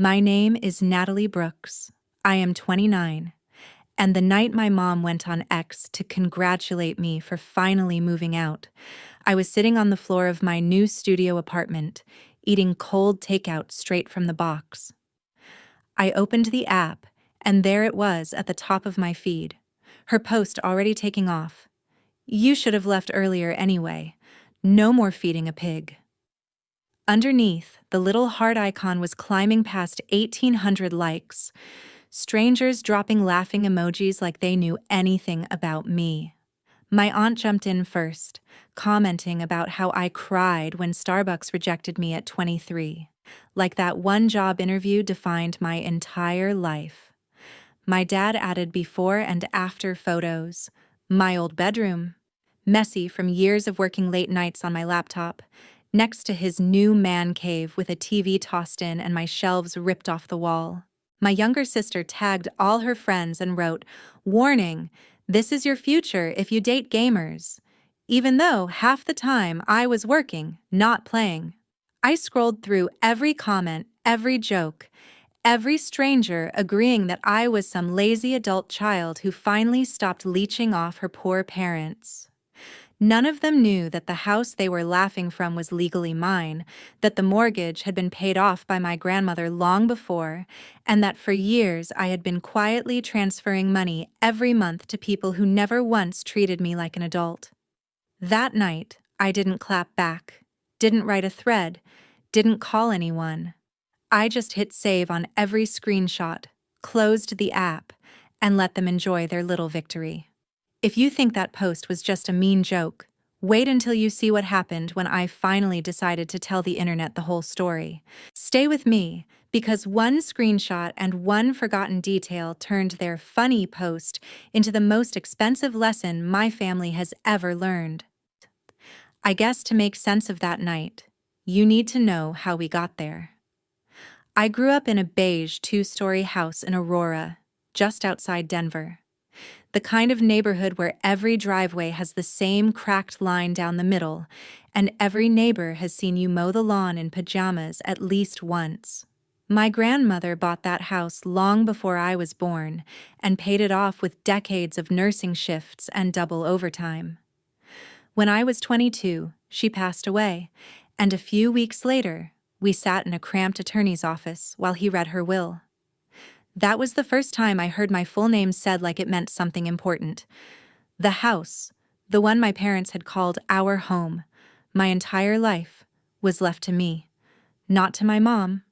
My name is Natalie Brooks. I am 29, and the night my mom went on X to congratulate me for finally moving out, I was sitting on the floor of my new studio apartment, eating cold takeout straight from the box. I opened the app, and there it was at the top of my feed. Her post already taking off. You should have left earlier anyway. No more feeding a pig. Underneath, the little heart icon was climbing past 1,800 likes. Strangers dropping laughing emojis like they knew anything about me. My aunt jumped in first, commenting about how I cried when Starbucks rejected me at 23. Like that one job interview defined my entire life. My dad added before and after photos. My old bedroom, messy from years of working late nights on my laptop, next to his new man cave with a TV tossed in and my shelves ripped off the wall. My younger sister tagged all her friends and wrote, "Warning, this is your future if you date gamers," even though half the time I was working, not playing. I scrolled through every comment, every joke, every stranger agreeing that I was some lazy adult child who finally stopped leeching off her poor parents. None of them knew that the house they were laughing from was legally mine, that the mortgage had been paid off by my grandmother long before, and that for years I had been quietly transferring money every month to people who never once treated me like an adult. That night, I didn't clap back, didn't write a thread, didn't call anyone. I just hit save on every screenshot, closed the app, and let them enjoy their little victory. If you think that post was just a mean joke, wait until you see what happened when I finally decided to tell the internet the whole story. Stay with me, because one screenshot and one forgotten detail turned their funny post into the most expensive lesson my family has ever learned. I guess to make sense of that night, you need to know how we got there. I grew up in a beige 2-story house in Aurora, just outside Denver. The kind of neighborhood where every driveway has the same cracked line down the middle, and every neighbor has seen you mow the lawn in pajamas at least once. My grandmother bought that house long before I was born and paid it off with decades of nursing shifts and double overtime. When I was 22, she passed away, and a few weeks later, we sat in a cramped attorney's office while he read her will. That was the first time I heard my full name said like it meant something important. The house, the one my parents had called our home, my entire life, was left to me. Not to my mom,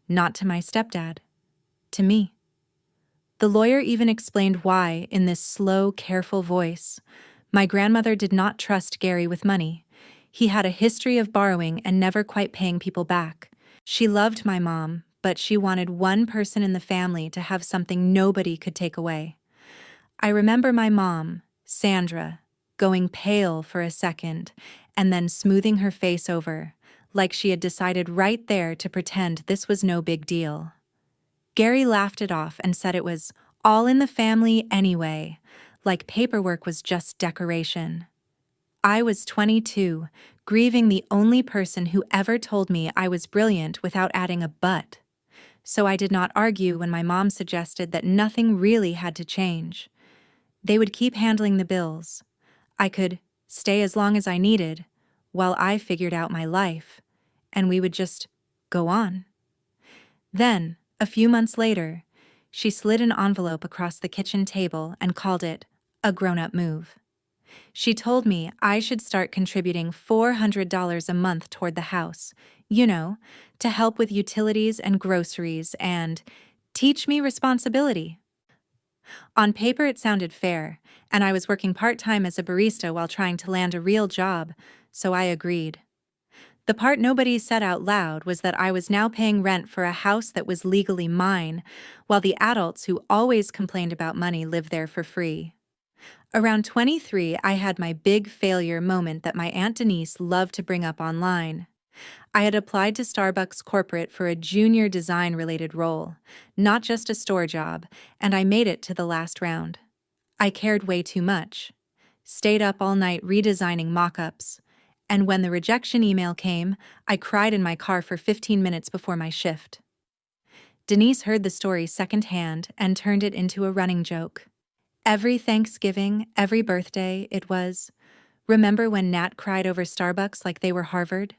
not to my stepdad, to me. The lawyer even explained why in this slow, careful voice. My grandmother did not trust Gary with money. He had a history of borrowing and never quite paying people back. She loved my mom, but she wanted one person in the family to have something nobody could take away. I remember my mom, Sandra, going pale for a second and then smoothing her face over, like she had decided right there to pretend this was no big deal. Gary laughed it off and said it was all in the family anyway, like paperwork was just decoration. I was 22, grieving the only person who ever told me I was brilliant without adding a but. So I did not argue when my mom suggested that nothing really had to change. They would keep handling the bills. I could stay as long as I needed, while I figured out my life, and we would just go on. Then, a few months later, she slid an envelope across the kitchen table and called it a grown-up move. She told me I should start contributing $400 a month toward the house, to help with utilities and groceries and teach me responsibility. On paper it sounded fair, and I was working part-time as a barista while trying to land a real job, so I agreed. The part nobody said out loud was that I was now paying rent for a house that was legally mine, while the adults who always complained about money lived there for free. Around 23, I had my big failure moment that my Aunt Denise loved to bring up online. I had applied to Starbucks corporate for a junior design-related role, not just a store job, and I made it to the last round. I cared way too much. Stayed up all night redesigning mock-ups, and when the rejection email came, I cried in my car for 15 minutes before my shift. Denise heard the story secondhand and turned it into a running joke. Every Thanksgiving, every birthday, it was, "Remember when Nat cried over Starbucks like they were Harvard?"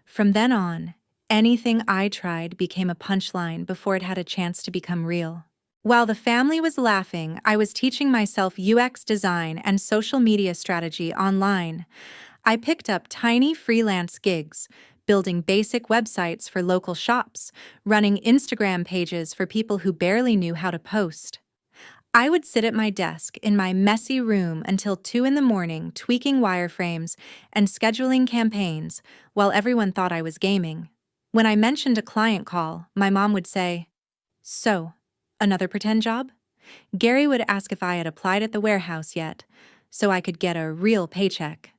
From then on, anything I tried became a punchline before it had a chance to become real. While the family was laughing, I was teaching myself UX design and social media strategy online. I picked up tiny freelance gigs, building basic websites for local shops, running Instagram pages for people who barely knew how to post. I would sit at my desk in my messy room until 2 in the morning, tweaking wireframes and scheduling campaigns while everyone thought I was gaming. When I mentioned a client call, my mom would say, "So, another pretend job?" Gary would ask if I had applied at the warehouse yet, so I could get a real paycheck.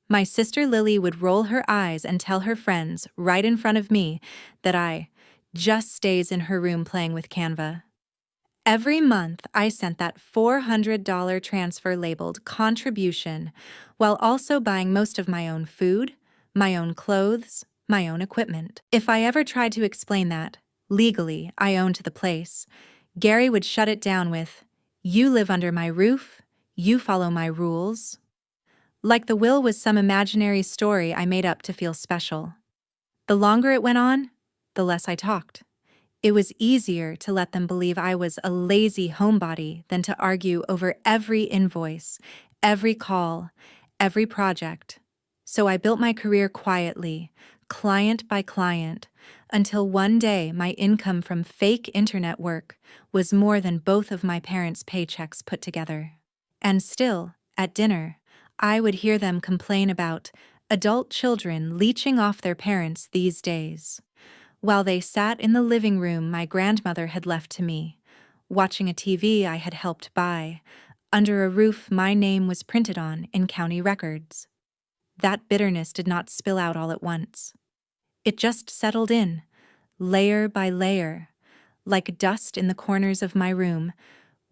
My sister Lily would roll her eyes and tell her friends, right in front of me, that I just stays in her room playing with Canva. Every month, I sent that $400 transfer labeled contribution, while also buying most of my own food, my own clothes, my own equipment. If I ever tried to explain that, legally, I owned the place, Gary would shut it down with, "You live under my roof, you follow my rules." Like the will was some imaginary story I made up to feel special. The longer it went on, the less I talked. It was easier to let them believe I was a lazy homebody than to argue over every invoice, every call, every project. So I built my career quietly, client by client, until one day my income from fake internet work was more than both of my parents' paychecks put together. And still, at dinner, I would hear them complain about adult children leeching off their parents these days, while they sat in the living room my grandmother had left to me, watching a TV I had helped buy, under a roof my name was printed on in county records. That bitterness did not spill out all at once. It just settled in, layer by layer, like dust in the corners of my room,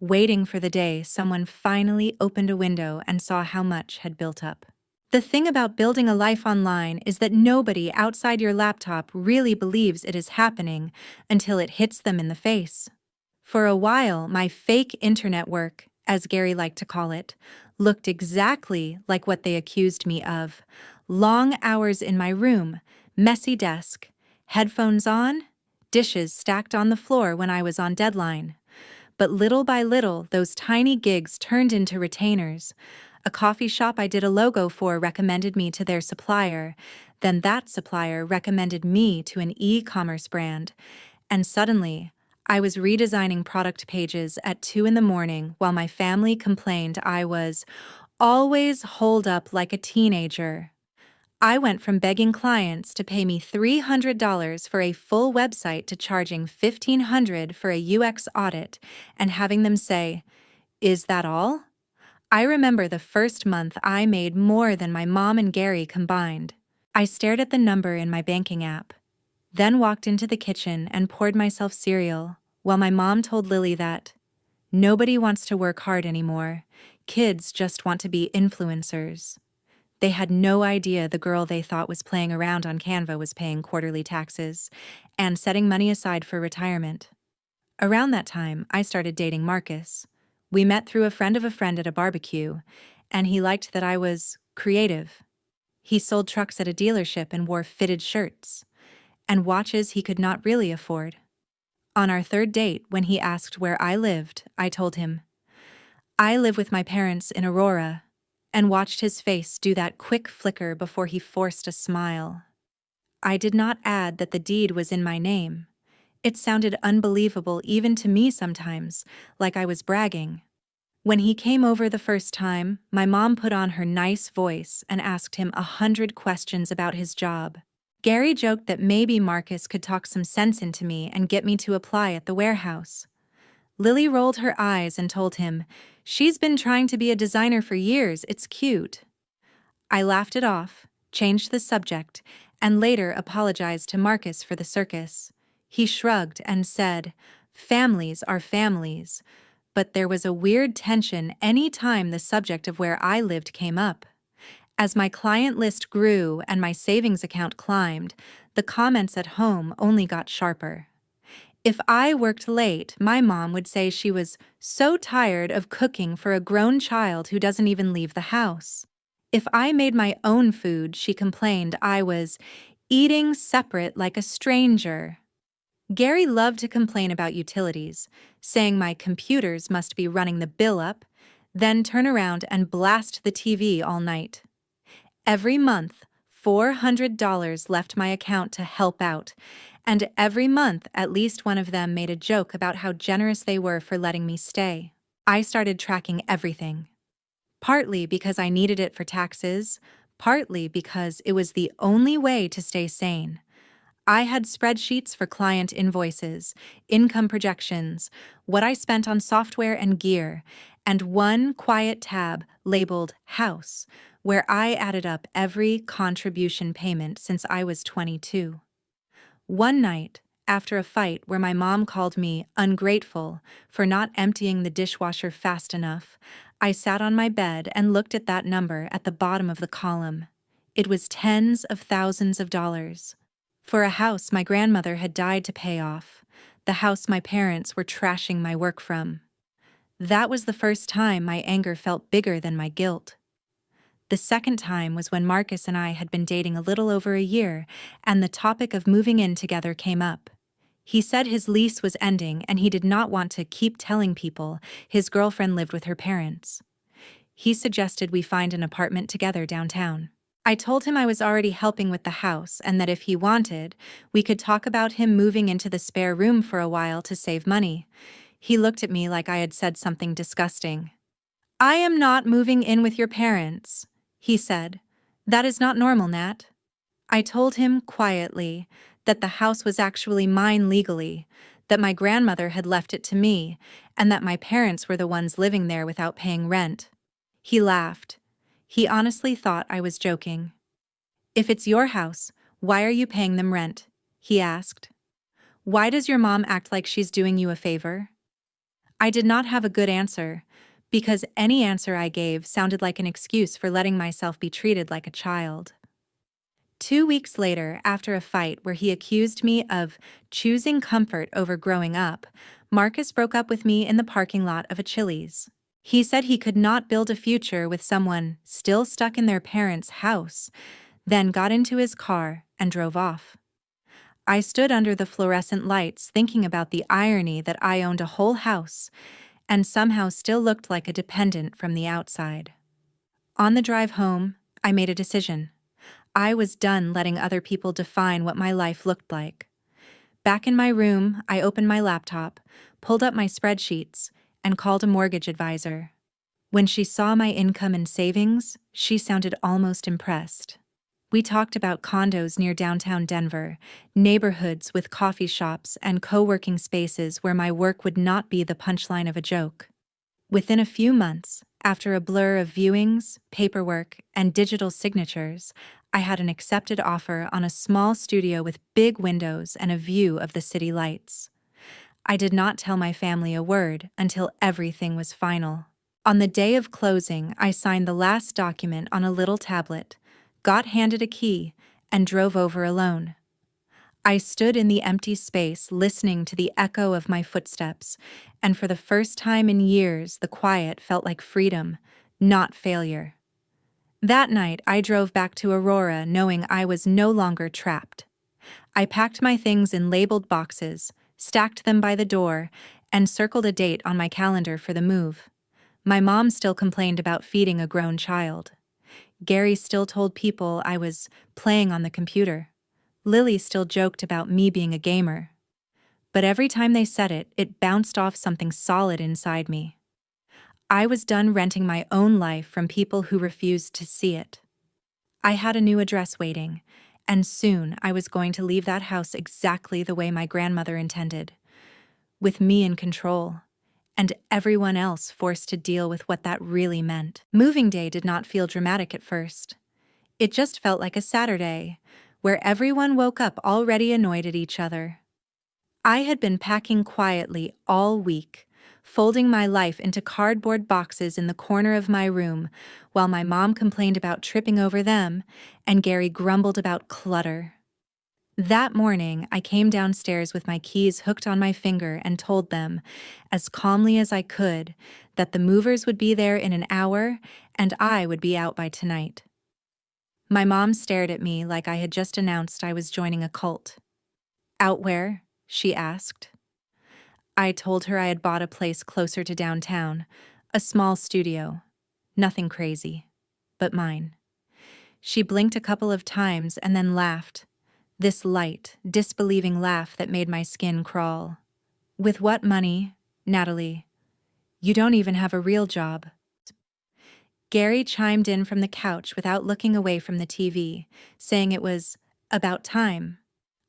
waiting for the day someone finally opened a window and saw how much had built up. The thing about building a life online is that nobody outside your laptop really believes it is happening until it hits them in the face. For a while, my fake internet work, as Gary liked to call it, looked exactly like what they accused me of. Long hours in my room, messy desk, headphones on, dishes stacked on the floor when I was on deadline. But little by little, those tiny gigs turned into retainers. A coffee shop I did a logo for recommended me to their supplier. Then that supplier recommended me to an e-commerce brand. And suddenly, I was redesigning product pages at 2 in the morning while my family complained I was always holed up like a teenager. I went from begging clients to pay me $300 for a full website to charging $1,500 for a UX audit and having them say, "Is that all?" I remember the first month I made more than my mom and Gary combined. I stared at the number in my banking app, then walked into the kitchen and poured myself cereal, while my mom told Lily that nobody wants to work hard anymore. Kids just want to be influencers. They had no idea the girl they thought was playing around on Canva was paying quarterly taxes and setting money aside for retirement. Around that time, I started dating Marcus. We met through a friend of a friend at a barbecue, and he liked that I was creative. He sold trucks at a dealership and wore fitted shirts, and watches he could not really afford. On our third date, when he asked where I lived, I told him, "I live with my parents in Aurora," and watched his face do that quick flicker before he forced a smile. I did not add that the deed was in my name. It sounded unbelievable even to me sometimes, like I was bragging. When he came over the first time, my mom put on her nice voice and asked him 100 questions about his job. Gary joked that maybe Marcus could talk some sense into me and get me to apply at the warehouse. Lily rolled her eyes and told him, "She's been trying to be a designer for years, it's cute." I laughed it off, changed the subject, and later apologized to Marcus for the circus. He shrugged and said, "Families are families," but there was a weird tension any time the subject of where I lived came up. As my client list grew and my savings account climbed, the comments at home only got sharper. If I worked late, my mom would say she was so tired of cooking for a grown child who doesn't even leave the house. If I made my own food, she complained I was eating separate like a stranger. Gary loved to complain about utilities, saying my computers must be running the bill up, then turn around and blast the TV all night. Every month, $400 left my account to help out, and every month at least one of them made a joke about how generous they were for letting me stay. I started tracking everything, partly because I needed it for taxes, partly because it was the only way to stay sane. I had spreadsheets for client invoices, income projections, what I spent on software and gear, and one quiet tab labeled House, where I added up every contribution payment since I was 22. One night, after a fight where my mom called me ungrateful for not emptying the dishwasher fast enough, I sat on my bed and looked at that number at the bottom of the column. It was tens of thousands of dollars. For a house my grandmother had died to pay off, the house my parents were trashing my work from. That was the first time my anger felt bigger than my guilt. The second time was when Marcus and I had been dating a little over a year, and the topic of moving in together came up. He said his lease was ending and he did not want to keep telling people his girlfriend lived with her parents. He suggested we find an apartment together downtown. I told him I was already helping with the house and that if he wanted, we could talk about him moving into the spare room for a while to save money. He looked at me like I had said something disgusting. "I am not moving in with your parents," he said. "That is not normal, Nat." I told him quietly that the house was actually mine legally, that my grandmother had left it to me, and that my parents were the ones living there without paying rent. He laughed. He honestly thought I was joking. "If it's your house, why are you paying them rent?" he asked. "Why does your mom act like she's doing you a favor?" I did not have a good answer, because any answer I gave sounded like an excuse for letting myself be treated like a child. 2 weeks later, after a fight where he accused me of choosing comfort over growing up, Marcus broke up with me in the parking lot of a Chili's. He said he could not build a future with someone still stuck in their parents' house, then got into his car and drove off. I stood under the fluorescent lights thinking about the irony that I owned a whole house and somehow still looked like a dependent from the outside. On the drive home, I made a decision. I was done letting other people define what my life looked like. Back in my room, I opened my laptop, pulled up my spreadsheets, and called a mortgage advisor. When she saw my income and savings, she sounded almost impressed. We talked about condos near downtown Denver, neighborhoods with coffee shops and co-working spaces where my work would not be the punchline of a joke. Within a few months, after a blur of viewings, paperwork, and digital signatures, I had an accepted offer on a small studio with big windows and a view of the city lights. I did not tell my family a word until everything was final. On the day of closing, I signed the last document on a little tablet, got handed a key, and drove over alone. I stood in the empty space listening to the echo of my footsteps, and for the first time in years the quiet felt like freedom, not failure. That night I drove back to Aurora knowing I was no longer trapped. I packed my things in labeled boxes, stacked them by the door, and circled a date on my calendar for the move. My mom still complained about feeding a grown child. Gary still told people I was playing on the computer. Lily still joked about me being a gamer. But every time they said it, it bounced off something solid inside me. I was done renting my own life from people who refused to see it. I had a new address waiting, and soon I was going to leave that house exactly the way my grandmother intended, with me in control, and everyone else forced to deal with what that really meant. Moving day did not feel dramatic at first. It just felt like a Saturday, where everyone woke up already annoyed at each other. I had been packing quietly all week, folding my life into cardboard boxes in the corner of my room, while my mom complained about tripping over them and Gary grumbled about clutter. That morning, I came downstairs with my keys hooked on my finger and told them, as calmly as I could, that the movers would be there in an hour and I would be out by tonight. My mom stared at me like I had just announced I was joining a cult. "Out where?" she asked. I told her I had bought a place closer to downtown, a small studio. Nothing crazy, but mine. She blinked a couple of times and then laughed. This light, disbelieving laugh that made my skin crawl. "With what money, Natalie? You don't even have a real job." Gary chimed in from the couch without looking away from the TV, saying it was about time.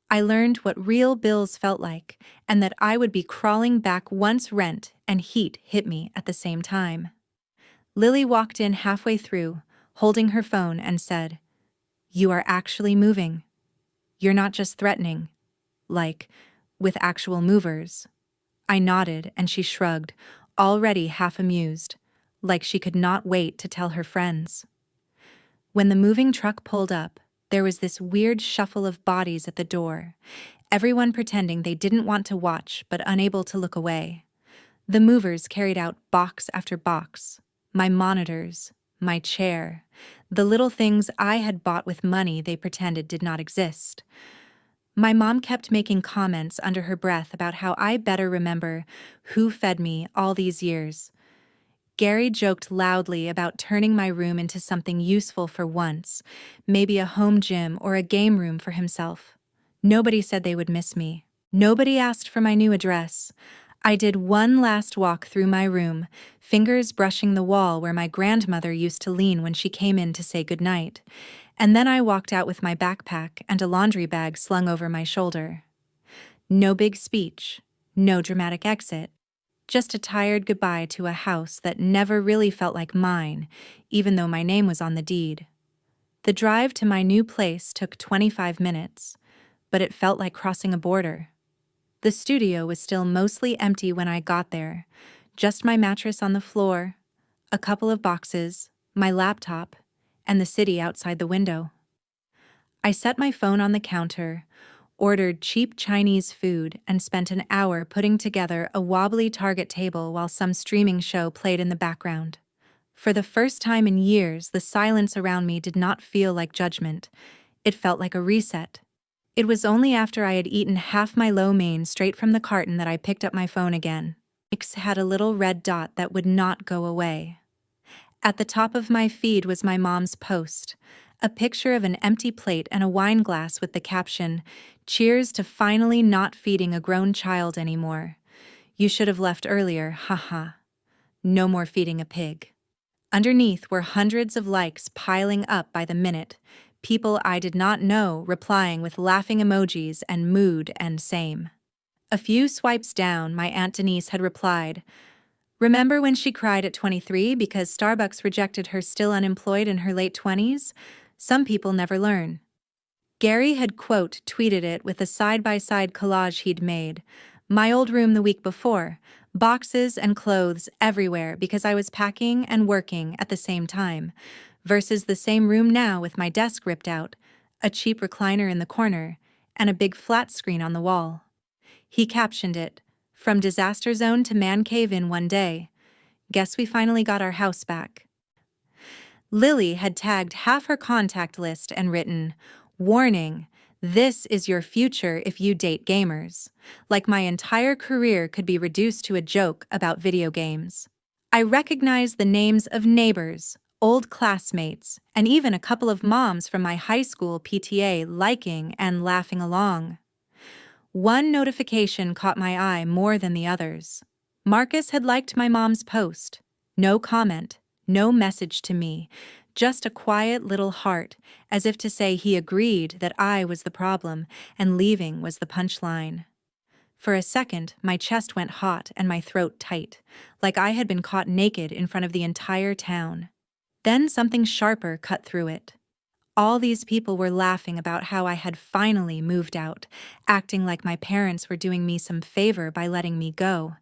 I learned what real bills felt like, and that I would be crawling back once rent and heat hit me at the same time. Lily walked in halfway through, holding her phone, and said, "You are actually moving. You're not just threatening, like, with actual movers." I nodded and she shrugged, already half amused, like she could not wait to tell her friends. When the moving truck pulled up, there was this weird shuffle of bodies at the door, everyone pretending they didn't want to watch but unable to look away. The movers carried out box after box, my monitors, my chair, the little things I had bought with money they pretended did not exist. My mom kept making comments under her breath about how I better remember who fed me all these years. Gary joked loudly about turning my room into something useful for once, maybe a home gym or a game room for himself. Nobody said they would miss me. Nobody asked for my new address. I did one last walk through my room, fingers brushing the wall where my grandmother used to lean when she came in to say goodnight, and then I walked out with my backpack and a laundry bag slung over my shoulder. No big speech, no dramatic exit, just a tired goodbye to a house that never really felt like mine, even though my name was on the deed. The drive to my new place took 25 minutes, but it felt like crossing a border. The studio was still mostly empty when I got there, just my mattress on the floor, a couple of boxes, my laptop, and the city outside the window. I set my phone on the counter, ordered cheap Chinese food, and spent an hour putting together a wobbly Target table while some streaming show played in the background. For the first time in years, the silence around me did not feel like judgment. It felt like a reset. It was only after I had eaten half my lo mein straight from the carton that I picked up my phone again. It had a little red dot that would not go away. At the top of my feed was my mom's post, a picture of an empty plate and a wine glass with the caption, "Cheers to finally not feeding a grown child anymore. You should have left earlier, haha. No more feeding a pig." Underneath were hundreds of likes piling up by the minute, people I did not know replying with laughing emojis and mood and same. A few swipes down, my Aunt Denise had replied, "Remember when she cried at 23 because Starbucks rejected her still unemployed in her late 20s? Some people never learn." Gary had tweeted it with a side-by-side collage he'd made. My old room the week before, boxes and clothes everywhere because I was packing and working at the same time, versus the same room now with my desk ripped out, a cheap recliner in the corner, and a big flat screen on the wall. He captioned it, "From disaster zone to man cave in one day. Guess we finally got our house back." Lily had tagged half her contact list and written, "Warning, this is your future if you date gamers," like my entire career could be reduced to a joke about video games. I recognized the names of neighbors, old classmates, and even a couple of moms from my high school PTA liking and laughing along. One notification caught my eye more than the others. Marcus had liked my mom's post. No comment, no message to me, just a quiet little heart, as if to say he agreed that I was the problem and leaving was the punchline. For a second, my chest went hot and my throat tight, like I had been caught naked in front of the entire town. Then something sharper cut through it. All these people were laughing about how I had finally moved out, acting like my parents were doing me some favor by letting me go,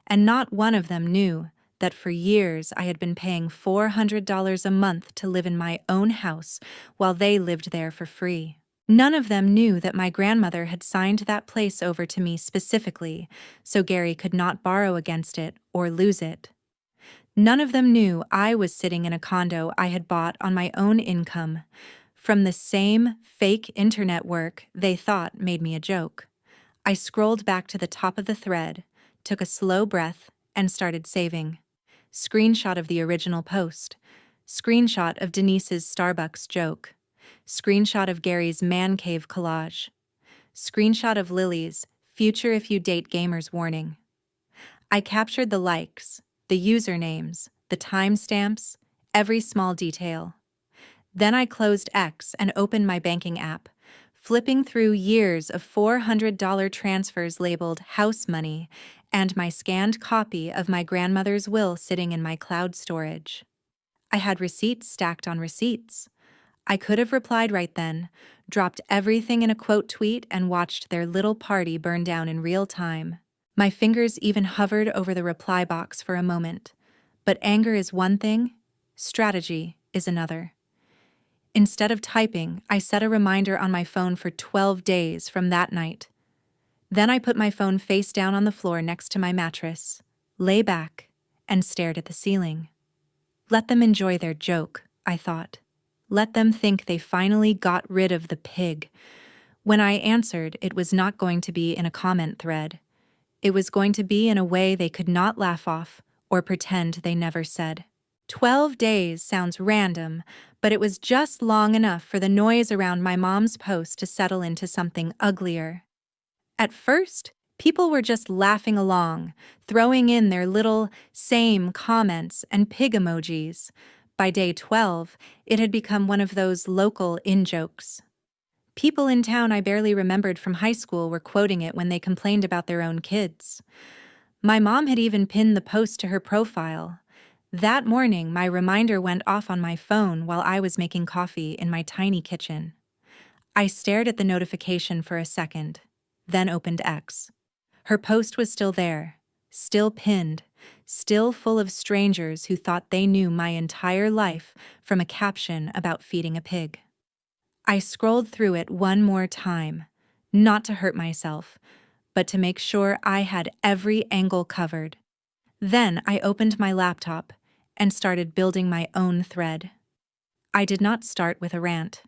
and not one of them knew that for years I had been paying $400 a month to live in my own house while they lived there for free. None of them knew that my grandmother had signed that place over to me specifically, so Gary could not borrow against it or lose it. None of them knew I was sitting in a condo I had bought on my own income, from the same fake internet work they thought made me a joke. I scrolled back to the top of the thread, took a slow breath, and started saving. Screenshot of the original post. Screenshot of Denise's Starbucks joke. Screenshot of Gary's man cave collage. Screenshot of Lily's future if you date gamers warning. I captured the likes, the usernames, the timestamps, every small detail. Then I closed X and opened my banking app, flipping through years of $400 transfers labeled house money and my scanned copy of my grandmother's will sitting in my cloud storage. I had receipts stacked on receipts. I could have replied right then, dropped everything in a quote tweet, and watched their little party burn down in real time. My fingers even hovered over the reply box for a moment. But anger is one thing, strategy is another. Instead of typing, I set a reminder on my phone for 12 days from that night. Then I put my phone face down on the floor next to my mattress, lay back, and stared at the ceiling. Let them enjoy their joke, I thought. Let them think they finally got rid of the pig. When I answered, it was not going to be in a comment thread. It was going to be in a way they could not laugh off or pretend they never said. 12 days sounds random, but it was just long enough for the noise around my mom's post to settle into something uglier. At first, people were just laughing along, throwing in their little same comments and pig emojis. By day 12, it had become one of those local in-jokes. People in town I barely remembered from high school were quoting it when they complained about their own kids. My mom had even pinned the post to her profile. That morning, my reminder went off on my phone while I was making coffee in my tiny kitchen. I stared at the notification for a second, then opened X. Her post was still there, still pinned, still full of strangers who thought they knew my entire life from a caption about feeding a pig. I scrolled through it one more time, not to hurt myself, but to make sure I had every angle covered. Then I opened my laptop and started building my own thread. I did not start with a rant.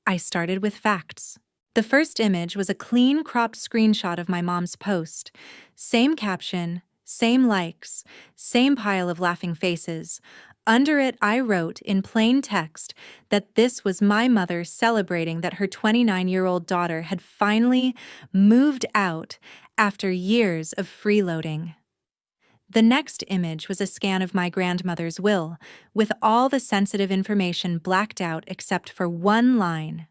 I started with facts. The first image was a clean cropped screenshot of my mom's post. Same caption, same likes, same pile of laughing faces. Under it, I wrote in plain text that this was my mother celebrating that her 29-year-old daughter had finally moved out after years of freeloading. The next image was a scan of my grandmother's will, with all the sensitive information blacked out except for one line.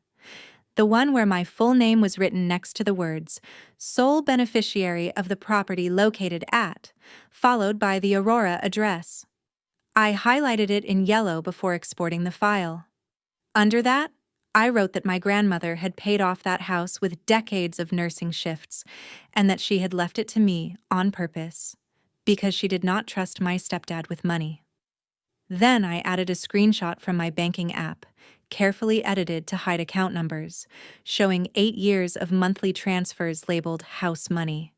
The one where my full name was written next to the words, sole beneficiary of the property located at, followed by the Aurora address. I highlighted it in yellow before exporting the file. Under that, I wrote that my grandmother had paid off that house with decades of nursing shifts, and that she had left it to me on purpose, because she did not trust my stepdad with money. Then I added a screenshot from my banking app, carefully edited to hide account numbers, showing 8 years of monthly transfers labeled house money.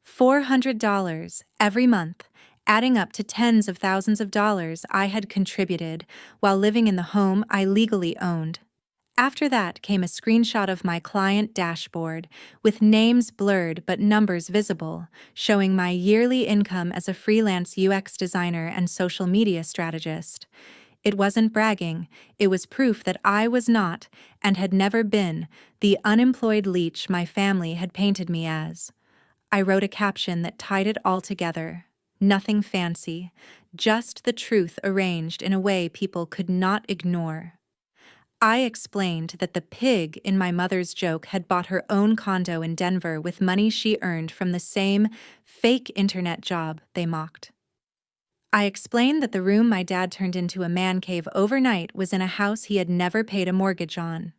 $400 every month, adding up to tens of thousands of dollars I had contributed while living in the home I legally owned. After that came a screenshot of my client dashboard, with names blurred but numbers visible, showing my yearly income as a freelance UX designer and social media strategist. It wasn't bragging, it was proof that I was not, and had never been, the unemployed leech my family had painted me as. I wrote a caption that tied it all together. Nothing fancy, just the truth arranged in a way people could not ignore. I explained that the pig in my mother's joke had bought her own condo in Denver with money she earned from the same fake internet job they mocked. I explained that the room my dad turned into a man cave overnight was in a house he had never paid a mortgage on.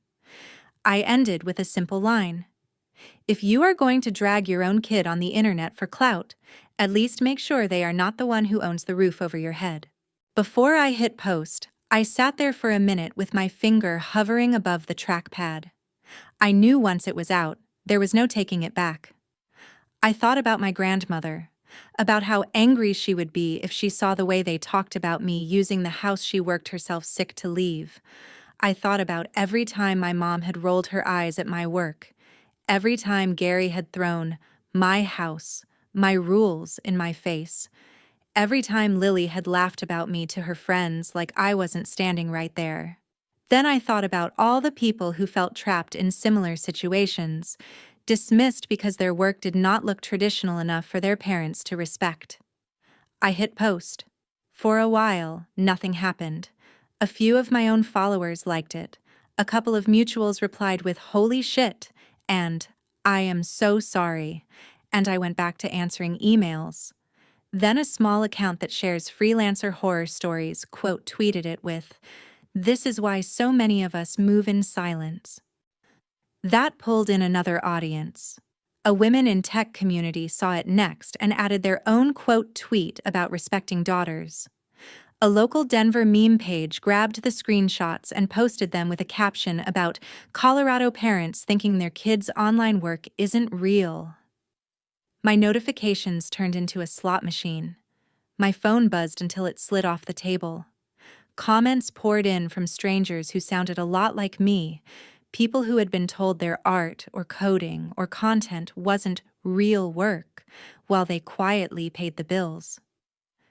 I ended with a simple line. If you are going to drag your own kid on the internet for clout, at least make sure they are not the one who owns the roof over your head. Before I hit post, I sat there for a minute with my finger hovering above the trackpad. I knew once it was out, there was no taking it back. I thought about my grandmother, about how angry she would be if she saw the way they talked about me using the house she worked herself sick to leave. I thought about every time my mom had rolled her eyes at my work, every time Gary had thrown my house, my rules in my face, every time Lily had laughed about me to her friends like I wasn't standing right there. Then I thought about all the people who felt trapped in similar situations, dismissed because their work did not look traditional enough for their parents to respect. I hit post. For a while, nothing happened. A few of my own followers liked it. A couple of mutuals replied with "holy shit" and "I am so sorry," and I went back to answering emails. Then a small account that shares freelancer horror stories tweeted it with, "This is why so many of us move in silence." That pulled in another audience. A women in tech community saw it next and added their own tweet about respecting daughters. A local Denver meme page grabbed the screenshots and posted them with a caption about Colorado parents thinking their kids' online work isn't real. My notifications turned into a slot machine. My phone buzzed until it slid off the table. Comments poured in from strangers who sounded a lot like me, people who had been told their art or coding or content wasn't real work, while they quietly paid the bills.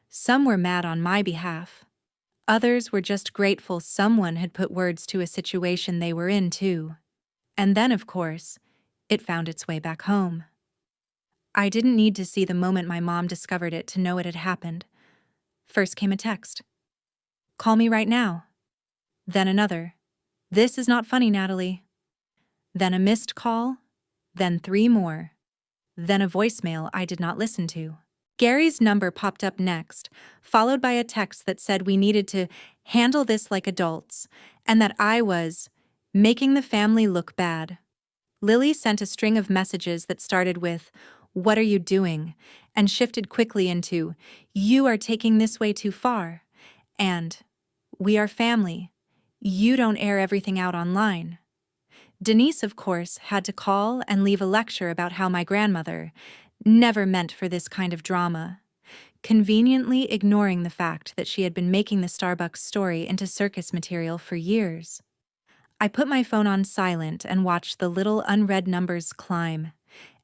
Some were mad on my behalf. Others were just grateful someone had put words to a situation they were in, too. And then, of course, it found its way back home. I didn't need to see the moment my mom discovered it to know it had happened. First came a text. "Call me right now." Then another. "This is not funny, Natalie." Then a missed call. Then 3 more. Then a voicemail I did not listen to. Gary's number popped up next, followed by a text that said we needed to handle this like adults, and that I was making the family look bad. Lily sent a string of messages that started with, "What are you doing?" and shifted quickly into, "You are taking this way too far," and "We are family. You don't air everything out online." Denise, of course, had to call and leave a lecture about how my grandmother, never meant for this kind of drama, conveniently ignoring the fact that she had been making the Starbucks story into circus material for years. I put my phone on silent and watched the little unread numbers climb.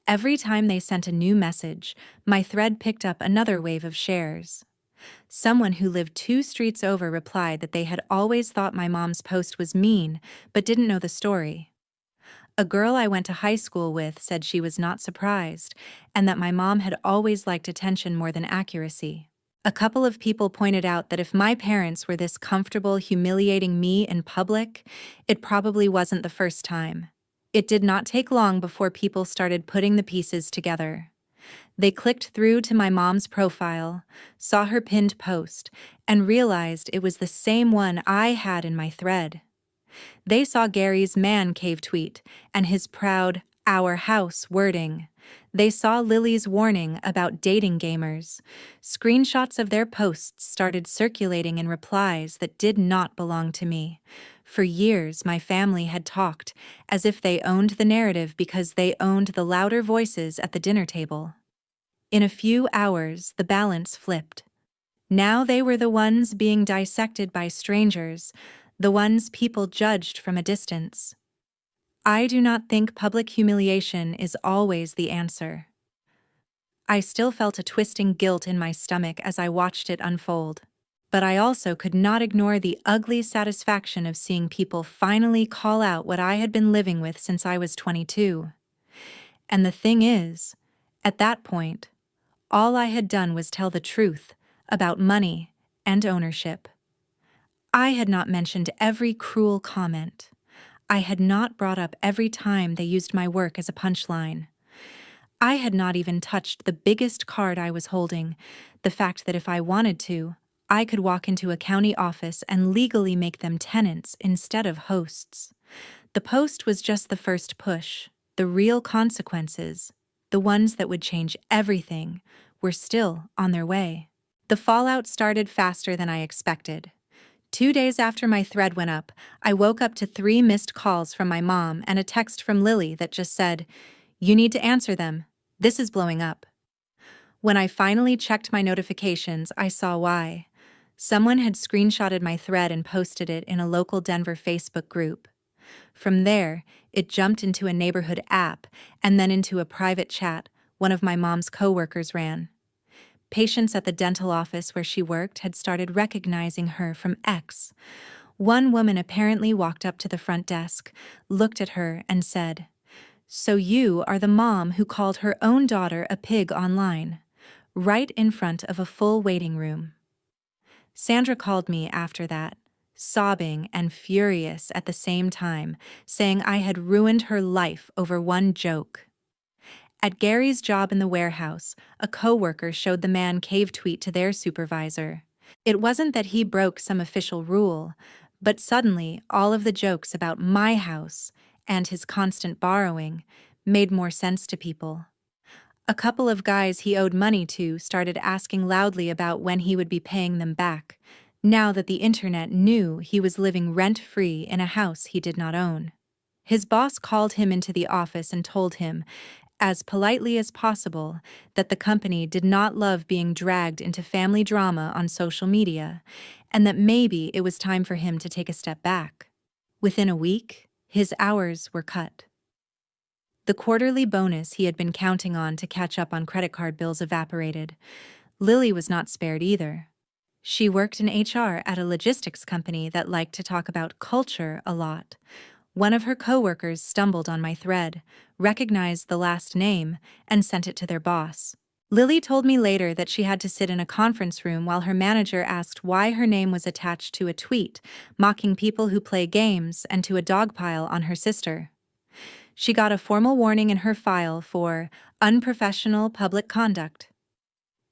Every time they sent a new message, my thread picked up another wave of shares. Someone who lived 2 streets over replied that they had always thought my mom's post was mean, but didn't know the story. A girl I went to high school with said she was not surprised, and that my mom had always liked attention more than accuracy. A couple of people pointed out that if my parents were this comfortable humiliating me in public, it probably wasn't the first time. It did not take long before people started putting the pieces together. They clicked through to my mom's profile, saw her pinned post, and realized it was the same one I had in my thread. They saw Gary's man cave tweet and his proud "our house" wording. They saw Lily's warning about dating gamers. Screenshots of their posts started circulating in replies that did not belong to me. For years, my family had talked as if they owned the narrative because they owned the louder voices at the dinner table. In a few hours, the balance flipped. Now they were the ones being dissected by strangers, the ones people judged from a distance. I do not think public humiliation is always the answer. I still felt a twisting guilt in my stomach as I watched it unfold, but I also could not ignore the ugly satisfaction of seeing people finally call out what I had been living with since I was 22. And the thing is, at that point, all I had done was tell the truth about money and ownership. I had not mentioned every cruel comment. I had not brought up every time they used my work as a punchline. I had not even touched the biggest card I was holding, the fact that if I wanted to, I could walk into a county office and legally make them tenants instead of hosts. The post was just the first push. The real consequences, the ones that would change everything, were still on their way. The fallout started faster than I expected. 2 days after my thread went up, I woke up to 3 missed calls from my mom and a text from Lily that just said, "You need to answer them. This is blowing up." When I finally checked my notifications, I saw why. Someone had screenshotted my thread and posted it in a local Denver Facebook group. From there, it jumped into a neighborhood app and then into a private chat one of my mom's coworkers ran. Patients at the dental office where she worked had started recognizing her from X. One woman apparently walked up to the front desk, looked at her, and said, "So you are the mom who called her own daughter a pig online," right in front of a full waiting room. Sandra called me after that, sobbing and furious at the same time, saying I had ruined her life over one joke. At Gary's job in the warehouse, a coworker showed the man cave tweet to their supervisor. It wasn't that he broke some official rule, but suddenly all of the jokes about my house and his constant borrowing made more sense to people. A couple of guys he owed money to started asking loudly about when he would be paying them back, now that the internet knew he was living rent-free in a house he did not own. His boss called him into the office and told him, as politely as possible, that the company did not love being dragged into family drama on social media, and that maybe it was time for him to take a step back. Within a week, his hours were cut. The quarterly bonus he had been counting on to catch up on credit card bills evaporated. Lily was not spared either. She worked in HR at a logistics company that liked to talk about culture a lot. One of her coworkers stumbled on my thread, recognized the last name, and sent it to their boss. Lily told me later that she had to sit in a conference room while her manager asked why her name was attached to a tweet, mocking people who play games, and to a dog pile on her sister. She got a formal warning in her file for unprofessional public conduct.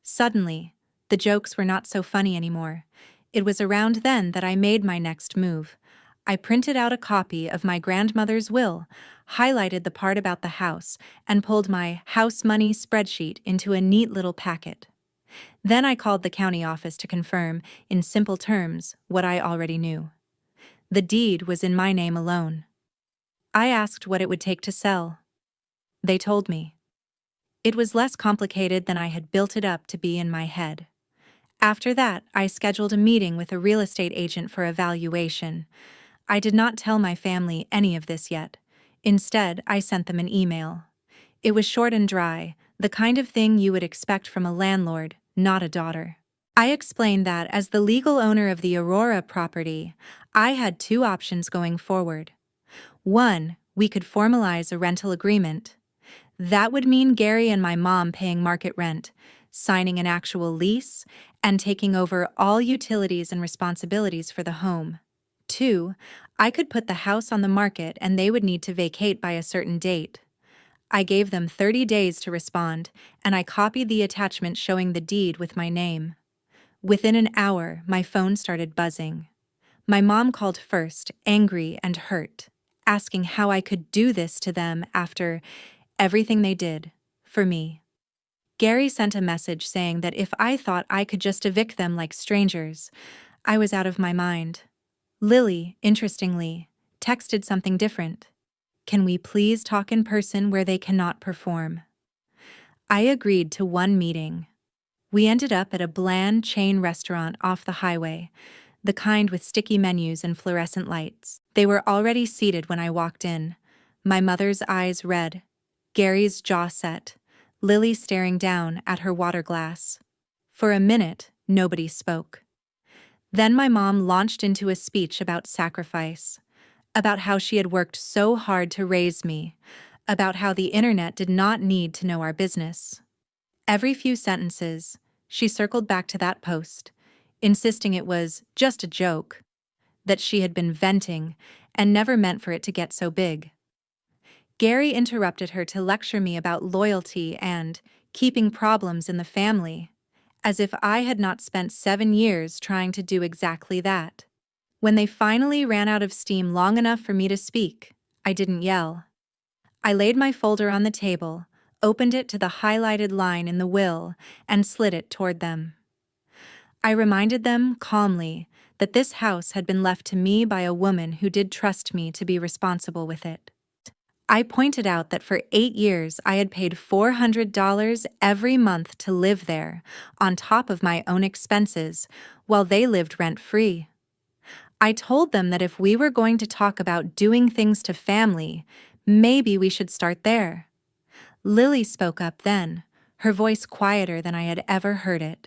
Suddenly, the jokes were not so funny anymore. It was around then that I made my next move. I printed out a copy of my grandmother's will, highlighted the part about the house, and pulled my house money spreadsheet into a neat little packet. Then I called the county office to confirm, in simple terms, what I already knew. The deed was in my name alone. I asked what it would take to sell. They told me. It was less complicated than I had built it up to be in my head. After that, I scheduled a meeting with a real estate agent for evaluation. I did not tell my family any of this yet. Instead, I sent them an email. It was short and dry, the kind of thing you would expect from a landlord, not a daughter. I explained that as the legal owner of the Aurora property, I had 2 options going forward. 1, we could formalize a rental agreement. That would mean Gary and my mom paying market rent, signing an actual lease, and taking over all utilities and responsibilities for the home. 2, I could put the house on the market and they would need to vacate by a certain date. I gave them 30 days to respond, and I copied the attachment showing the deed with my name. Within an hour, my phone started buzzing. My mom called first, angry and hurt, asking how I could do this to them after everything they did for me. Gary sent a message saying that if I thought I could just evict them like strangers, I was out of my mind. Lily, interestingly, texted something different. "Can we please talk in person where they cannot perform?" I agreed to one meeting. We ended up at a bland chain restaurant off the highway, the kind with sticky menus and fluorescent lights. They were already seated when I walked in, my mother's eyes red, Gary's jaw set, Lily staring down at her water glass. For a minute, nobody spoke. Then my mom launched into a speech about sacrifice, about how she had worked so hard to raise me, about how the internet did not need to know our business. Every few sentences, she circled back to that post, insisting it was just a joke, that she had been venting and never meant for it to get so big. Gary interrupted her to lecture me about loyalty and keeping problems in the family, as if I had not spent 7 years trying to do exactly that. When they finally ran out of steam long enough for me to speak, I didn't yell. I laid my folder on the table, opened it to the highlighted line in the will, and slid it toward them. I reminded them, calmly, that this house had been left to me by a woman who did trust me to be responsible with it. I pointed out that for 8 years I had paid $400 every month to live there, on top of my own expenses, while they lived rent-free. I told them that if we were going to talk about doing things to family, maybe we should start there. Lily spoke up then, her voice quieter than I had ever heard it.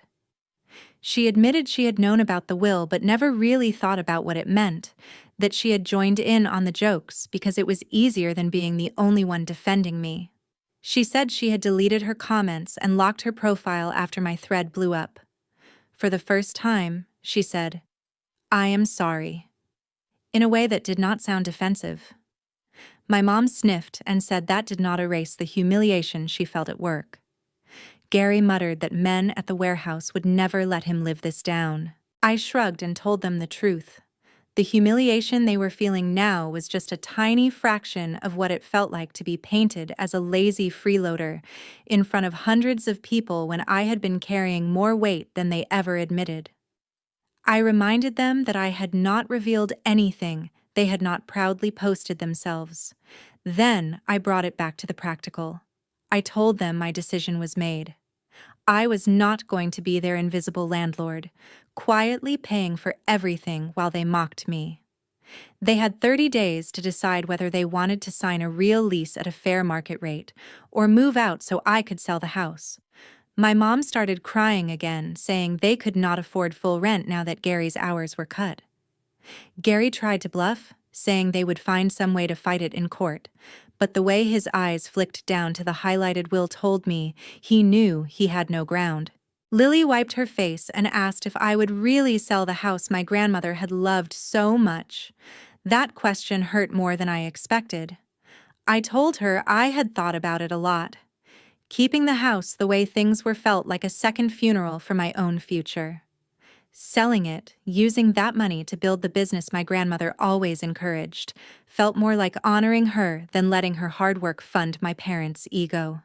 She admitted she had known about the will but never really thought about what it meant, that she had joined in on the jokes because it was easier than being the only one defending me. She said she had deleted her comments and locked her profile after my thread blew up. For the first time, she said, "I am sorry," in a way that did not sound defensive. My mom sniffed and said that did not erase the humiliation she felt at work. Gary muttered that men at the warehouse would never let him live this down. I shrugged and told them the truth. The humiliation they were feeling now was just a tiny fraction of what it felt like to be painted as a lazy freeloader in front of hundreds of people when I had been carrying more weight than they ever admitted. I reminded them that I had not revealed anything they had not proudly posted themselves. Then I brought it back to the practical. I told them my decision was made. I was not going to be their invisible landlord, quietly paying for everything while they mocked me. They had 30 days to decide whether they wanted to sign a real lease at a fair market rate or move out so I could sell the house. My mom started crying again, saying they could not afford full rent now that Gary's hours were cut. Gary tried to bluff, saying they would find some way to fight it in court, but the way his eyes flicked down to the highlighted will told me he knew he had no ground. Lily wiped her face and asked if I would really sell the house my grandmother had loved so much. That question hurt more than I expected. I told her I had thought about it a lot. Keeping the house the way things were felt like a second funeral for my own future. Selling it, using that money to build the business my grandmother always encouraged, felt more like honoring her than letting her hard work fund my parents' ego.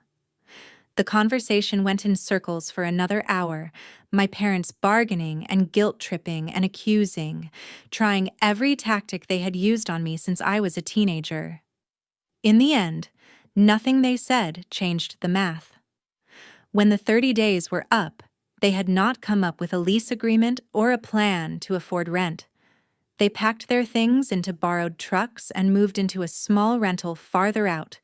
The conversation went in circles for another hour, my parents bargaining and guilt-tripping and accusing, trying every tactic they had used on me since I was a teenager. In the end, nothing they said changed the math. When the 30 days were up, they had not come up with a lease agreement or a plan to afford rent. They packed their things into borrowed trucks and moved into a small rental farther out,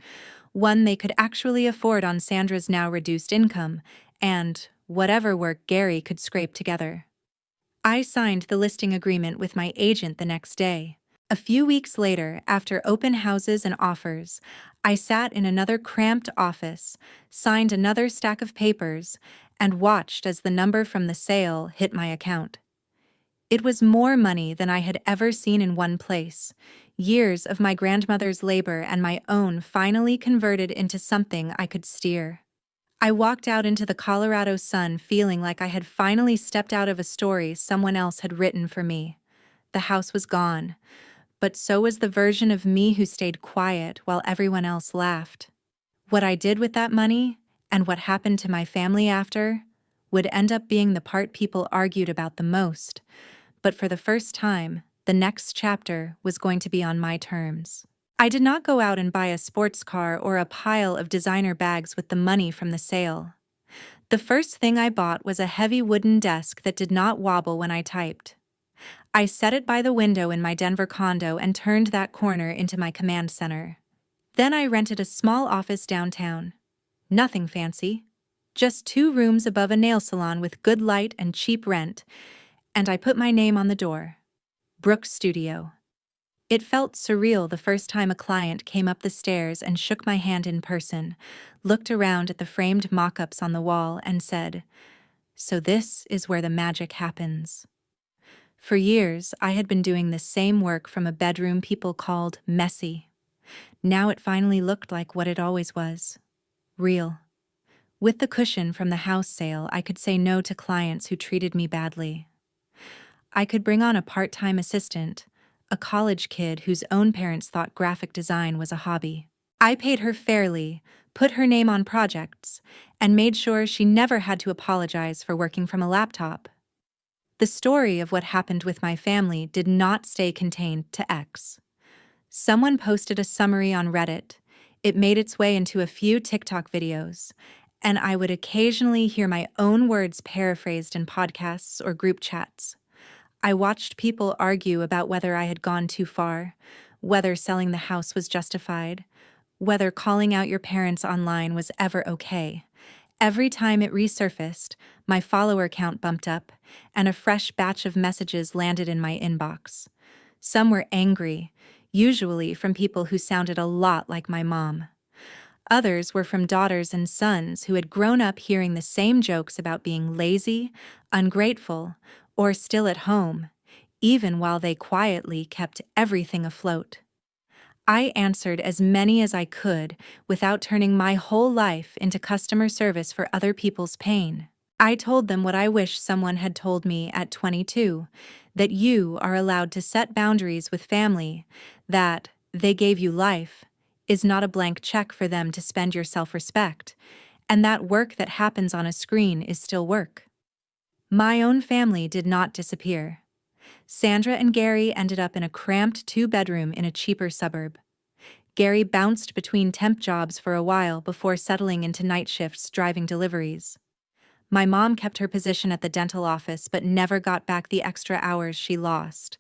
one they could actually afford on Sandra's now reduced income and whatever work Gary could scrape together. I signed the listing agreement with my agent the next day. A few weeks later, after open houses and offers, I sat in another cramped office, signed another stack of papers, and watched as the number from the sale hit my account. It was more money than I had ever seen in one place. Years of my grandmother's labor and my own finally converted into something I could steer. I walked out into the Colorado sun feeling like I had finally stepped out of a story someone else had written for me. The house was gone, but so was the version of me who stayed quiet while everyone else laughed. What I did with that money, and what happened to my family after, would end up being the part people argued about the most. But for the first time, the next chapter was going to be on my terms. I did not go out and buy a sports car or a pile of designer bags with the money from the sale. The first thing I bought was a heavy wooden desk that did not wobble when I typed. I set it by the window in my Denver condo and turned that corner into my command center. Then I rented a small office downtown. Nothing fancy. Just 2 rooms above a nail salon with good light and cheap rent, and I put my name on the door. Brooks Studio. It felt surreal the first time a client came up the stairs and shook my hand in person, looked around at the framed mock-ups on the wall, and said, "So this is where the magic happens." For years, I had been doing the same work from a bedroom people called messy. Now it finally looked like what it always was. Real. With the cushion from the house sale, I could say no to clients who treated me badly. I could bring on a part-time assistant, a college kid whose own parents thought graphic design was a hobby. I paid her fairly, put her name on projects, and made sure she never had to apologize for working from a laptop. The story of what happened with my family did not stay contained to X. Someone posted a summary on Reddit. It made its way into a few TikTok videos, and I would occasionally hear my own words paraphrased in podcasts or group chats. I watched people argue about whether I had gone too far, whether selling the house was justified, whether calling out your parents online was ever okay. Every time it resurfaced, my follower count bumped up, and a fresh batch of messages landed in my inbox. Some were angry, usually from people who sounded a lot like my mom. Others were from daughters and sons who had grown up hearing the same jokes about being lazy, ungrateful, or still at home, even while they quietly kept everything afloat. I answered as many as I could without turning my whole life into customer service for other people's pain. I told them what I wish someone had told me at 22, that you are allowed to set boundaries with family, that they gave you life is not a blank check for them to spend your self-respect, and that work that happens on a screen is still work. My own family did not disappear. Sandra and Gary ended up in a cramped 2-bedroom in a cheaper suburb. Gary bounced between temp jobs for a while before settling into night shifts driving deliveries. My mom kept her position at the dental office but never got back the extra hours she lost.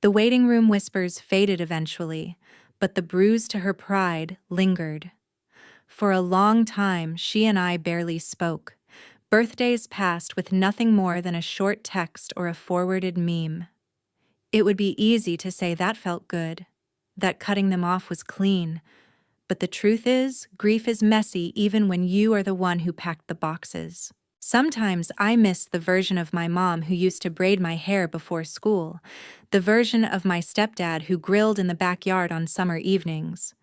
The waiting room whispers faded eventually, but the bruise to her pride lingered. For a long time, she and I barely spoke. Birthdays passed with nothing more than a short text or a forwarded meme. It would be easy to say that felt good, that cutting them off was clean, but the truth is, grief is messy even when you are the one who packed the boxes. Sometimes I miss the version of my mom who used to braid my hair before school, the version of my stepdad who grilled in the backyard on summer evenings.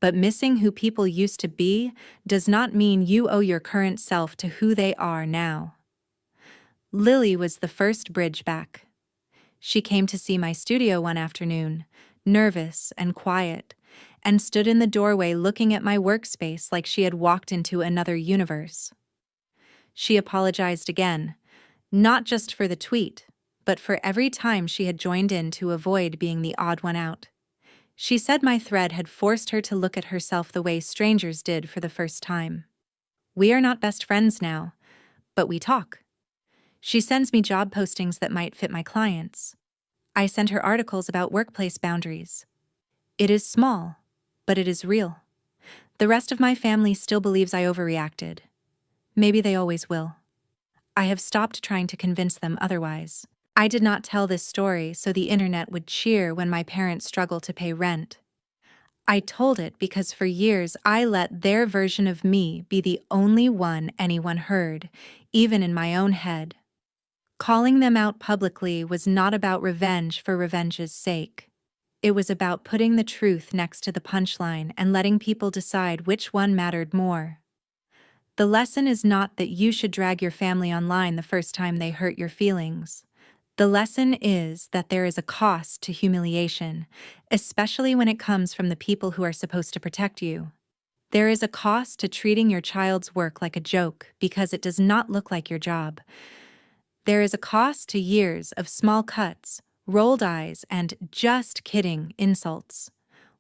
But missing who people used to be does not mean you owe your current self to who they are now. Lily was the first bridge back. She came to see my studio one afternoon, nervous and quiet, and stood in the doorway looking at my workspace like she had walked into another universe. She apologized again, not just for the tweet, but for every time she had joined in to avoid being the odd one out. She said my thread had forced her to look at herself the way strangers did for the first time. We are not best friends now, but we talk. She sends me job postings that might fit my clients. I send her articles about workplace boundaries. It is small, but it is real. The rest of my family still believes I overreacted. Maybe they always will. I have stopped trying to convince them otherwise. I did not tell this story so the internet would cheer when my parents struggle to pay rent. I told it because for years I let their version of me be the only one anyone heard, even in my own head. Calling them out publicly was not about revenge for revenge's sake. It was about putting the truth next to the punchline and letting people decide which one mattered more. The lesson is not that you should drag your family online the first time they hurt your feelings. The lesson is that there is a cost to humiliation, especially when it comes from the people who are supposed to protect you. There is a cost to treating your child's work like a joke because it does not look like your job. There is a cost to years of small cuts, rolled eyes, and just kidding insults.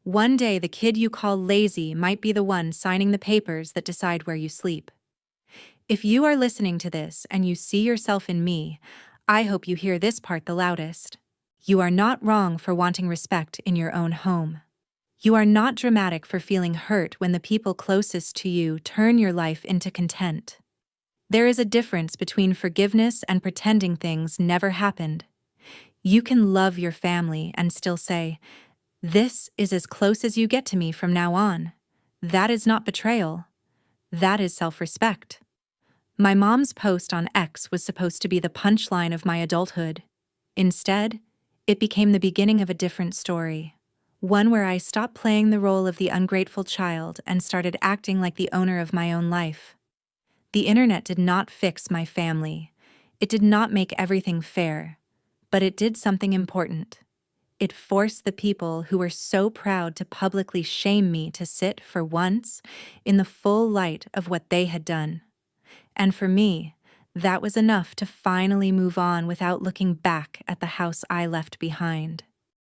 One day the kid you call lazy might be the one signing the papers that decide where you sleep. If you are listening to this and you see yourself in me, I hope you hear this part the loudest. You are not wrong for wanting respect in your own home. You are not dramatic for feeling hurt when the people closest to you turn your life into content. There is a difference between forgiveness and pretending things never happened. You can love your family and still say, "This is as close as you get to me from now on." That is not betrayal. That is self-respect. My mom's post on X was supposed to be the punchline of my adulthood. Instead, it became the beginning of a different story. One where I stopped playing the role of the ungrateful child and started acting like the owner of my own life. The internet did not fix my family. It did not make everything fair, but it did something important. It forced the people who were so proud to publicly shame me to sit for once in the full light of what they had done. And for me, That was enough to finally move on without looking back at the house I left behind.